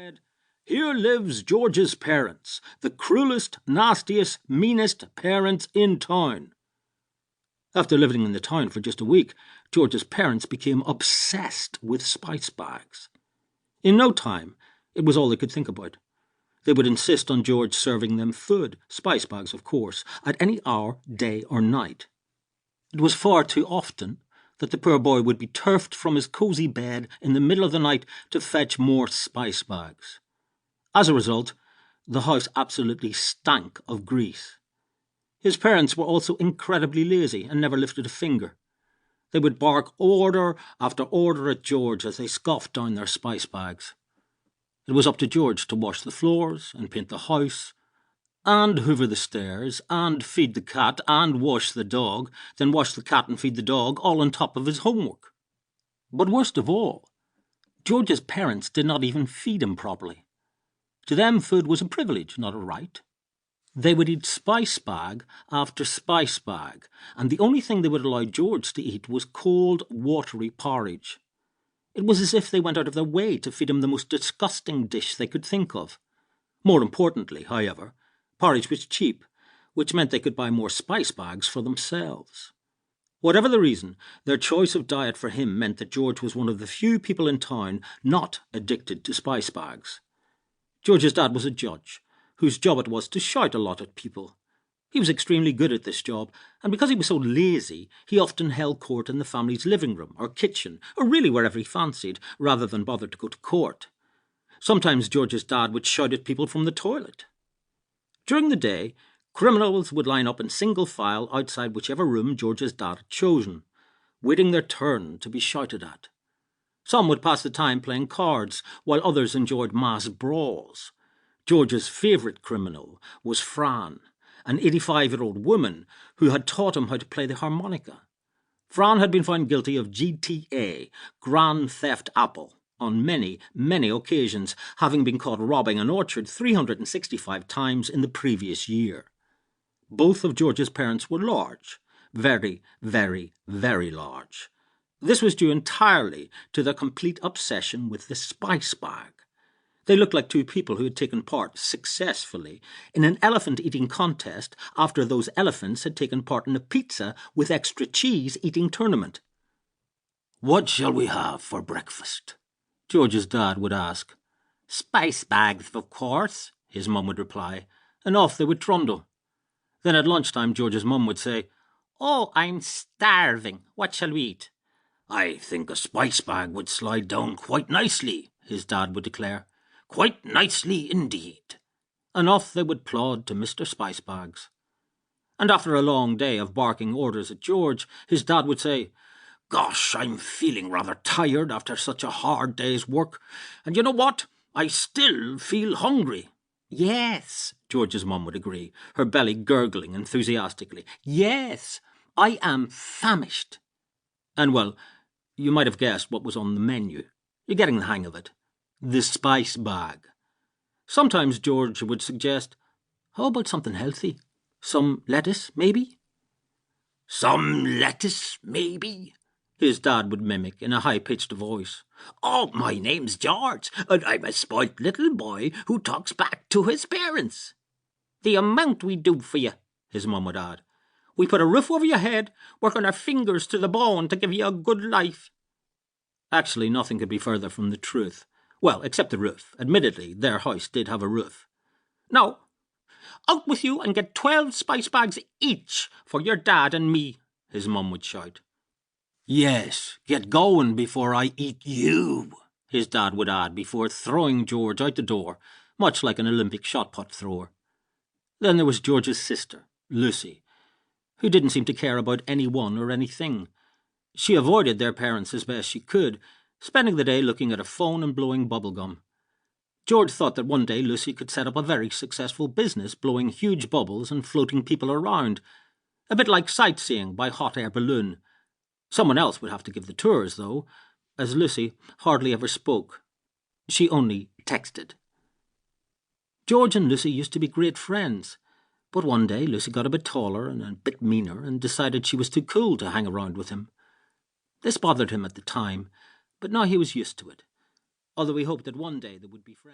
read, "Here lives George's parents, the cruelest, nastiest, meanest parents in town." After living in the town for just a week, George's parents became obsessed with Spicebags. In no time, it was all they could think about. They would insist on George serving them food, Spicebags of course, at any hour, day or night. It was far too often that the poor boy would be turfed from his cosy bed in the middle of the night to fetch more Spicebags. As a result, the house absolutely stank of grease. His parents were also incredibly lazy and never lifted a finger. They would bark order after order at George as they scoffed down their Spicebags. It was up to George to wash the floors and paint the house, and hoover the stairs, and feed the cat, and wash the dog, then wash the cat and feed the dog, all on top of his homework. But worst of all, George's parents did not even feed him properly. To them, food was a privilege, not a right. They would eat Spicebag after Spicebag, and the only thing they would allow George to eat was cold, watery porridge. It was as if they went out of their way to feed him the most disgusting dish they could think of. More importantly, however, porridge was cheap, which meant they could buy more Spicebags for themselves. Whatever the reason, their choice of diet for him meant that George was one of the few people in town not addicted to Spicebags. George's dad was a judge, whose job it was to shout a lot at people. He was extremely good at this job, and because he was so lazy, he often held court in the family's living room or kitchen, or really wherever he fancied, rather than bother to go to court. Sometimes George's dad would shout at people from the toilet. During the day, criminals would line up in single file outside whichever room George's dad had chosen, waiting their turn to be shouted at. Some would pass the time playing cards, while others enjoyed mass brawls. George's favourite criminal was Fran, an 85-year-old woman who had taught him how to play the harmonica. Fran had been found guilty of GTA, Grand Theft Apple, on many, many occasions, having been caught robbing an orchard 365 times in the previous year. Both of George's parents were large, very, very, very large. This was due entirely to their complete obsession with the Spicebag. They looked like two people who had taken part successfully in an elephant-eating contest after those elephants had taken part in a pizza with extra cheese eating tournament. "What shall we have for breakfast?" George's dad would ask. "Spicebags, of course," his mum would reply, and off they would trundle. Then at lunchtime George's mum would say, "Oh, I'm starving. What shall we eat?" "I think a Spicebag would slide down quite nicely," his dad would declare. "Quite nicely indeed." And off they would plod to Mr Spicebags. And after a long day of barking orders at George, his dad would say, "Gosh, I'm feeling rather tired after such a hard day's work. And you know what? I still feel hungry." "Yes," George's mum would agree, her belly gurgling enthusiastically. "Yes, I am famished." And well, you might have guessed what was on the menu. You're getting the hang of it. The Spicebag. Sometimes George would suggest, "How about something healthy? Some lettuce, maybe?" "Some lettuce, maybe?" his dad would mimic in a high-pitched voice. "Oh, my name's George, and I'm a spoilt little boy who talks back to his parents." "The amount we do for you," his mum would add. "We put a roof over your head, working our fingers to the bone to give you a good life." Actually, nothing could be further from the truth. Well, except the roof. Admittedly, their house did have a roof. "Now, out with you and get 12 Spicebags each for your dad and me," his mum would shout. "Yes, get going before I eat you," his dad would add before throwing George out the door, much like an Olympic shot-put thrower. Then there was George's sister, Lucy, who didn't seem to care about anyone or anything. She avoided their parents as best she could, spending the day looking at a phone and blowing bubblegum. George thought that one day Lucy could set up a very successful business blowing huge bubbles and floating people around, a bit like sightseeing by hot air balloon. Someone else would have to give the tours, though, as Lucy hardly ever spoke. She only texted. George and Lucy used to be great friends, but one day Lucy got a bit taller and a bit meaner and decided she was too cool to hang around with him. This bothered him at the time, but now he was used to it, although he hoped that one day they would be friends.